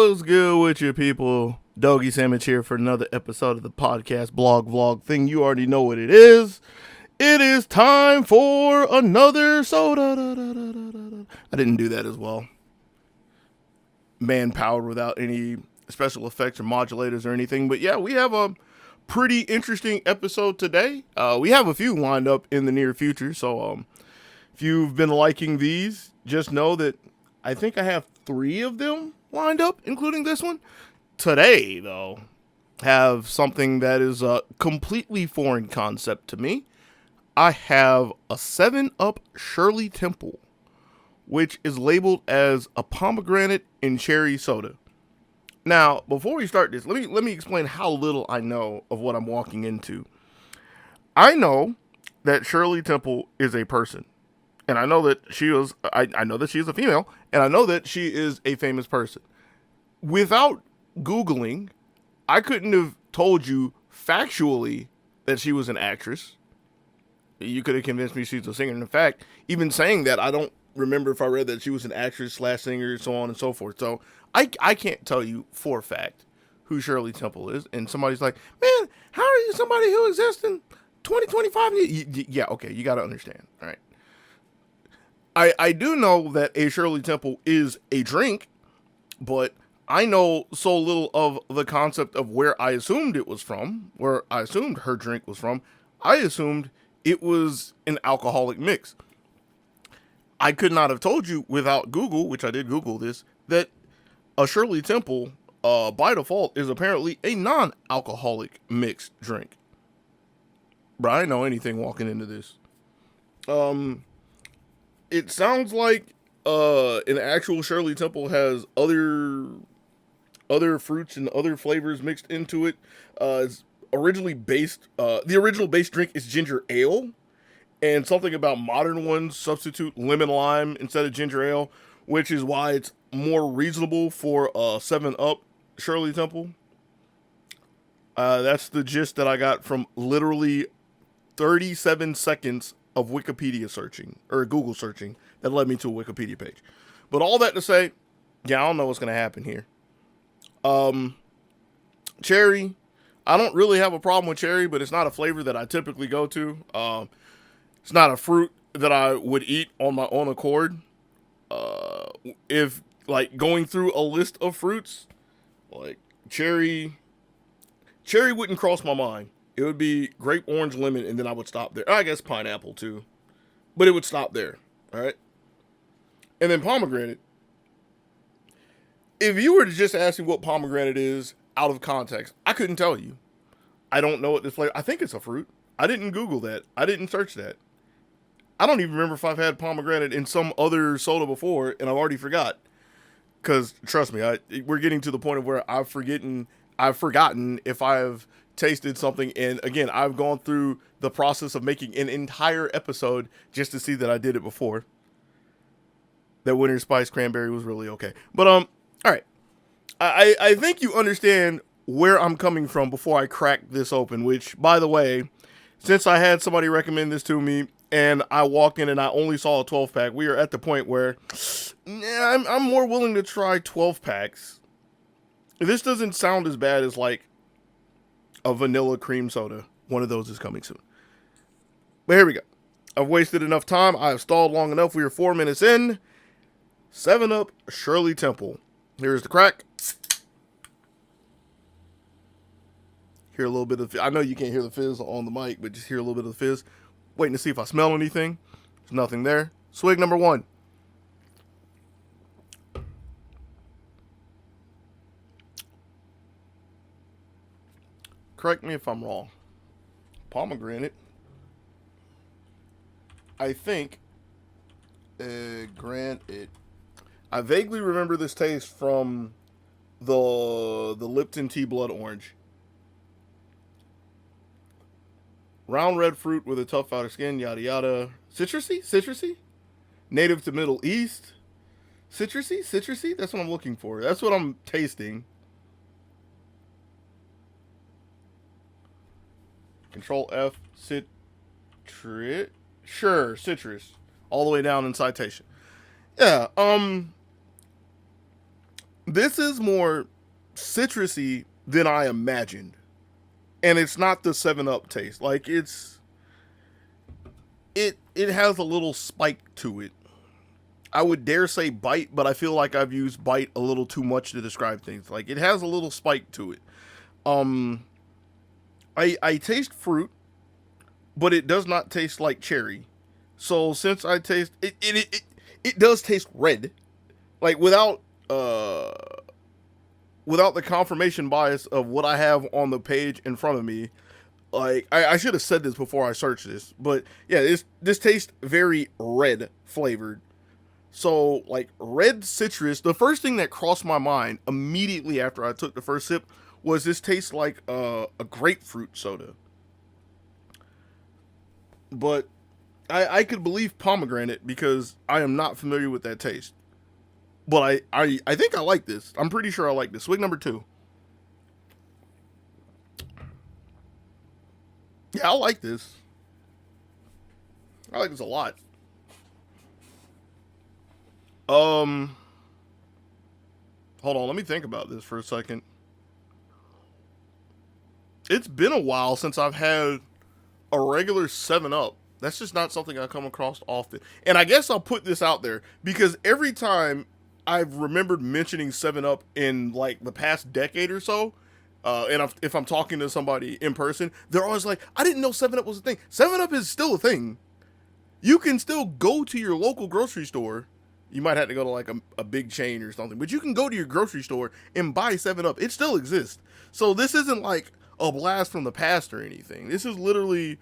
What's good with you people? Dogysamich here for another episode of the podcast blog vlog thing. You already know what it is. It is time for another soda. I didn't do that as well. Manpower without any special effects or modulators or anything. But yeah, we have a pretty interesting episode today. We have a few lined up in the near future. So if you've been liking these, just know that I think I have 3 of them lined up, including this one. Today, though, have something that is a completely foreign concept to me. I have a 7-Up Shirley Temple, which is labeled as a pomegranate and cherry soda. Now, before we start this, let me explain how little I know of what I'm walking into. I know that Shirley Temple is a person. And I know that I know that she is a female, and I know that she is a famous person. Without Googling, I couldn't have told you factually that she was an actress. You could have convinced me she's a singer. And in fact, even saying that, I don't remember if I read that she was an actress / singer, so on and so forth. So I can't tell you for a fact who Shirley Temple is. And somebody's like, man, how are you somebody who exists in 2025? Yeah, okay, you got to understand. All right. I do know that a Shirley Temple is a drink, but I know so little of the concept of where I assumed it was from, where I assumed her drink was from. I assumed it was an alcoholic mix. I could not have told you without Google, which I did Google this, that a Shirley Temple, by default, is apparently a non-alcoholic mixed drink. But I didn't know anything walking into this. It sounds like an actual Shirley Temple has other fruits and other flavors mixed into it. It's originally based. The original base drink is ginger ale, and something about modern ones substitute lemon lime instead of ginger ale, which is why it's more reasonable for a 7-Up Shirley Temple. That's the gist that I got from literally 37 seconds of Wikipedia searching, or Google searching, that led me to a Wikipedia page. But all that to say, yeah, I don't know what's going to happen here. Cherry, I don't really have a problem with cherry, but it's not a flavor that I typically go to. It's not a fruit that I would eat on my own accord. If, like, going through a list of fruits, like, cherry wouldn't cross my mind. It would be grape, orange, lemon, and then I would stop there. I guess pineapple, too. But it would stop there, all right? And then pomegranate. If you were to just ask me what pomegranate is out of context, I couldn't tell you. I don't know what this flavor... I think it's a fruit. I didn't Google that. I didn't search that. I don't even remember if I've had pomegranate in some other soda before, and I've already forgot. Because, trust me, we're getting to the point of where I've forgotten if I've tasted something, and again, I've gone through the process of making an entire episode just to see that I did it before. That Winter Spice Cranberry was really okay. But, all right. I think you understand where I'm coming from before I crack this open, which, by the way, since I had somebody recommend this to me, and I walked in and I only saw a 12-pack, we are at the point where I'm more willing to try 12-packs. This doesn't sound as bad as, like, a vanilla cream soda. One of those is coming soon. But here we go. I've wasted enough time. I have stalled long enough. We are 4 minutes in. 7-Up Shirley Temple. Here's the crack. Hear a little bit of... I know you can't hear the fizz on the mic, but just hear a little bit of the fizz. Waiting to see if I smell anything. There's nothing there. Swig number 1. Correct me if I'm wrong. Pomegranate. I think. Granted. I vaguely remember this taste from the Lipton Tea Blood Orange. Round red fruit with a tough outer skin, yada yada. Citrusy? Native to Middle East. Citrusy? That's what I'm looking for. That's what I'm tasting. Control F, citrus. Sure, citrus. All the way down in citation. Yeah, This is more citrusy than I imagined. And it's not the 7 Up taste. Like it has a little spike to it. I would dare say bite, but I feel like I've used bite a little too much to describe things. Like it has a little spike to it. Um I taste fruit, but it does not taste like cherry. So since I taste it does taste red. Like uh without the confirmation bias of what I have on the page in front of me. Like I should have said this before I searched this, but yeah, this tastes very red flavored. So like red citrus. The first thing that crossed my mind immediately after I took the first sip was this tastes like a grapefruit soda. But I could believe pomegranate because I am not familiar with that taste. But I think I like this. I'm pretty sure I like this. Swig number 2. Yeah, I like this. I like this a lot. Um, Hold on, let me think about this for a second. It's been a while since I've had a regular 7 Up. That's just not something I come across often. And I guess I'll put this out there because every time I've remembered mentioning 7 Up in like the past decade or so, if I'm talking to somebody in person, they're always like, I didn't know 7 Up was a thing. 7 Up is still a thing. You can still go to your local grocery store. You might have to go to like a big chain or something, but you can go to your grocery store and buy 7 Up. It still exists. So this isn't like a blast from the past or anything. This is literally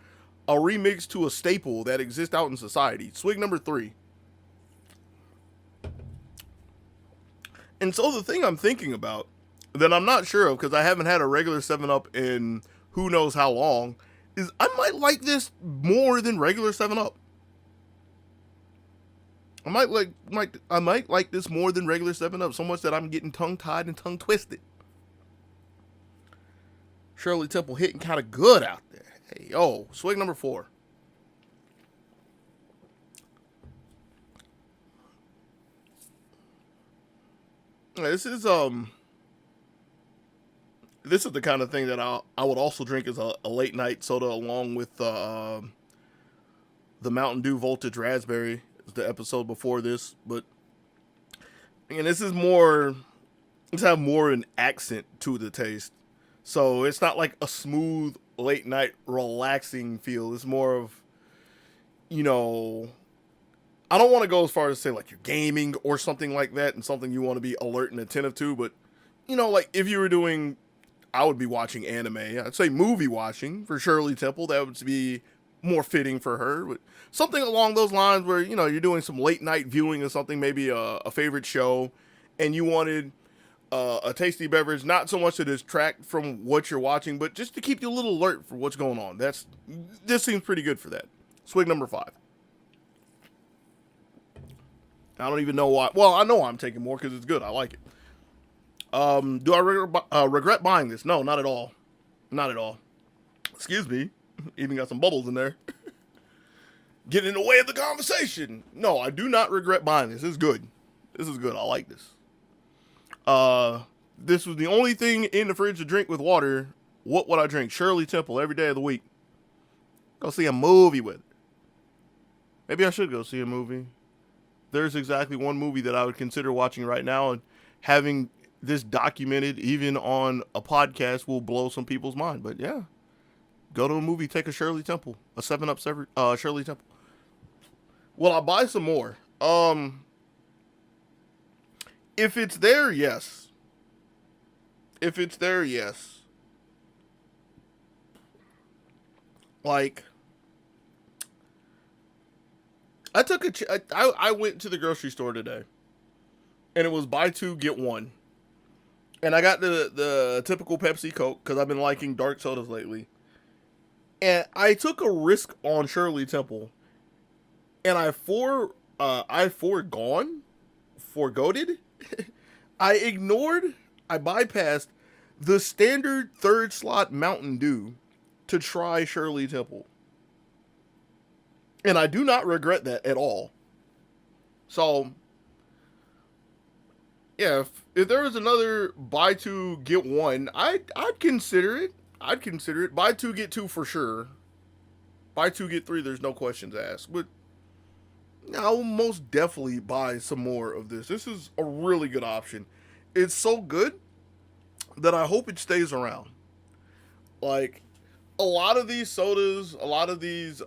a remix to a staple that exists out in society. Swig number 3. And so the thing I'm thinking about that I'm not sure of because I haven't had a regular 7 Up in who knows how long is I might like this more than regular 7 Up. I might like this more than regular 7 Up so much that I'm getting tongue tied and tongue twisted. Shirley Temple hitting kind of good out there. Hey, yo, swig number 4. This is the kind of thing that I would also drink as a late night soda along with the Mountain Dew Voltage Raspberry. Is the episode before this, but again, this is more. It's have more an accent to the taste, so it's not like a smooth late night relaxing feel. It's more of, you know, I don't want to go as far as to say like you're gaming or something like that, and something you want to be alert and attentive to, but you know, like if you were doing, I would be watching anime. I'd say movie watching for Shirley Temple. That would be more fitting for her, but something along those lines where, you know, you're doing some late night viewing of something, maybe a favorite show, and you wanted a tasty beverage, not so much to distract from what you're watching, but just to keep you a little alert for what's going on. This seems pretty good for that. Swig number 5. I don't even know why. Well, I know I'm taking more because it's good. I like it. Do I regret buying this? No, not at all. Not at all. Excuse me. Even got some bubbles in there. Getting in the way of the conversation. No, I do not regret buying this. This is good. This is good. I like this. This was the only thing in the fridge to drink with water. What would I drink? Shirley Temple every day of the week. Go see a movie with it. Maybe I should go see a movie. There's exactly one movie that I would consider watching right now, and having this documented even on a podcast will blow some people's mind. But yeah, go to a movie, take a Shirley Temple, a 7 Up Shirley Temple. Will I buy some more? If it's there, yes. If it's there, yes. Like, I went to the grocery store today, and it was buy 2 get 1, and I got the typical Pepsi Coke because I've been liking dark sodas lately, and I took a risk on Shirley Temple, and I foregoated, I bypassed the standard third slot Mountain Dew to try Shirley Temple. And I do not regret that at all. So, Yeah, if there was another buy two get one, I'd consider it. I'd consider it. Buy two get two for sure. Buy two get three. There's no questions asked. But I'll most definitely buy some more of this. This is a really good option. It's so good that I hope it stays around. Like a lot of these sodas, a lot of these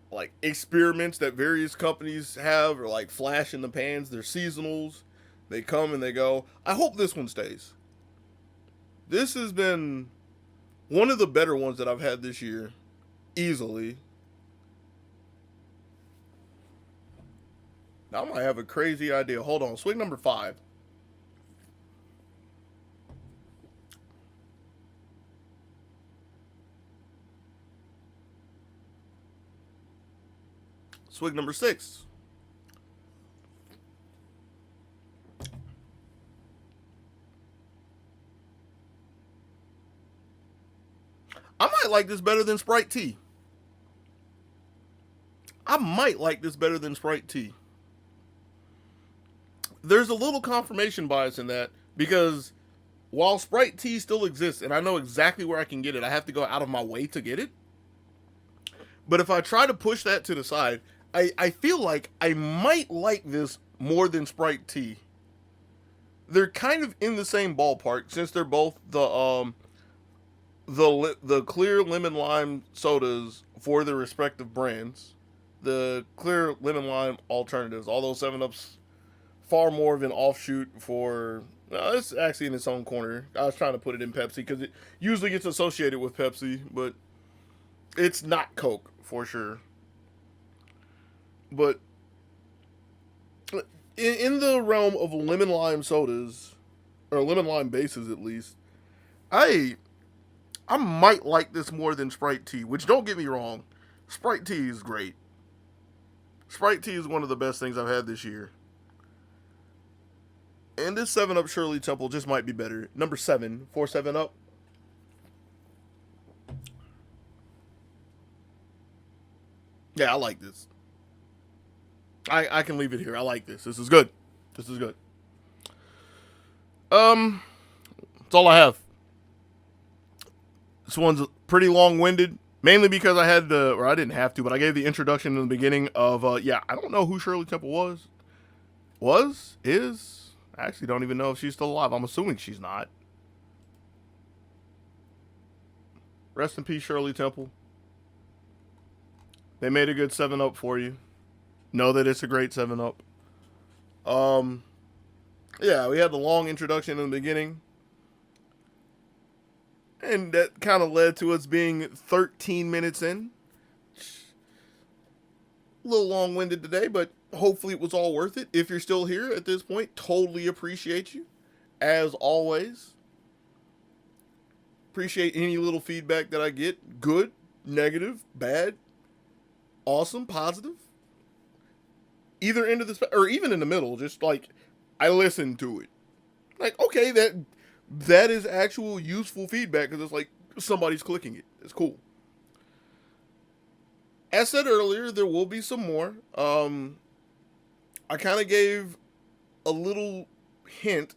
like experiments that various companies have are like flash in the pans. They're seasonals. They come and they go. I hope this one stays. This has been one of the better ones that I've had this year, easily. Now I might have a crazy idea. Hold on. Swing number 5. Swig number 6. I might like this better than Sprite Tea. I might like this better than Sprite Tea. There's a little confirmation bias in that because while Sprite Tea still exists and I know exactly where I can get it, I have to go out of my way to get it. But if I try to push that to the side, I feel like I might like this more than Sprite Tea. They're kind of in the same ballpark since they're both the clear lemon lime sodas for their respective brands. The clear lemon lime alternatives, although 7-Up's far more of an offshoot for. It's actually in its own corner. I was trying to put it in Pepsi because it usually gets associated with Pepsi, but it's not Coke for sure. But in the realm of lemon lime sodas, or lemon lime bases at least, I might like this more than Sprite Tea, which don't get me wrong, Sprite Tea is great. Sprite Tea is one of the best things I've had this year. And this 7-Up Shirley Temple just might be better. Number 7 for 7-Up. Yeah, I like this. I can leave it here. I like this. This is good. This is good. That's all I have. This one's pretty long-winded, mainly because I had the, or I didn't have to, but I gave the introduction in the beginning of, I don't know who Shirley Temple was. Is. I actually don't even know if she's still alive. I'm assuming she's not. Rest in peace, Shirley Temple. They made a good 7-Up for you. Know that it's a great 7-Up. Yeah, we had the long introduction in the beginning. And that kind of led to us being 13 minutes in. A little long-winded today, but hopefully it was all worth it. If you're still here at this point, totally appreciate you. As always. Appreciate any little feedback that I get. Good, negative, bad, awesome, positive. Either end of the or even in the middle, just like I listen to it. Like, okay, that is actual useful feedback because it's like somebody's clicking it. It's cool. As said earlier, there will be some more. I kind of gave a little hint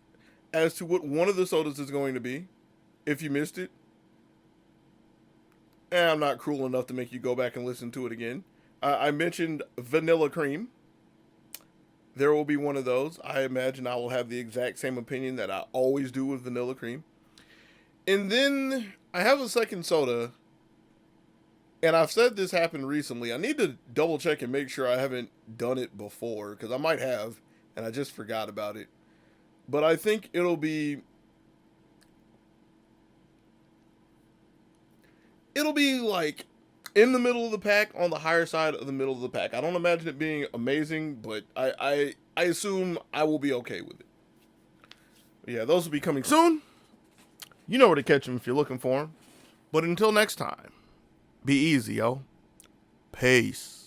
as to what one of the sodas is going to be. If you missed it, and I'm not cruel enough to make you go back and listen to it again. I mentioned vanilla cream. There will be one of those. I imagine I will have the exact same opinion that I always do with vanilla cream. And then I have a second soda. And I've said this happened recently. I need to double check and make sure I haven't done it before. Because I might have. And I just forgot about it. But I think it'll be like in the middle of the pack, on the higher side of the middle of the pack. I don't imagine it being amazing, but I assume I will be okay with it. But yeah, those will be coming soon. You know where to catch them if you're looking for them. But until next time, be easy, yo. Peace.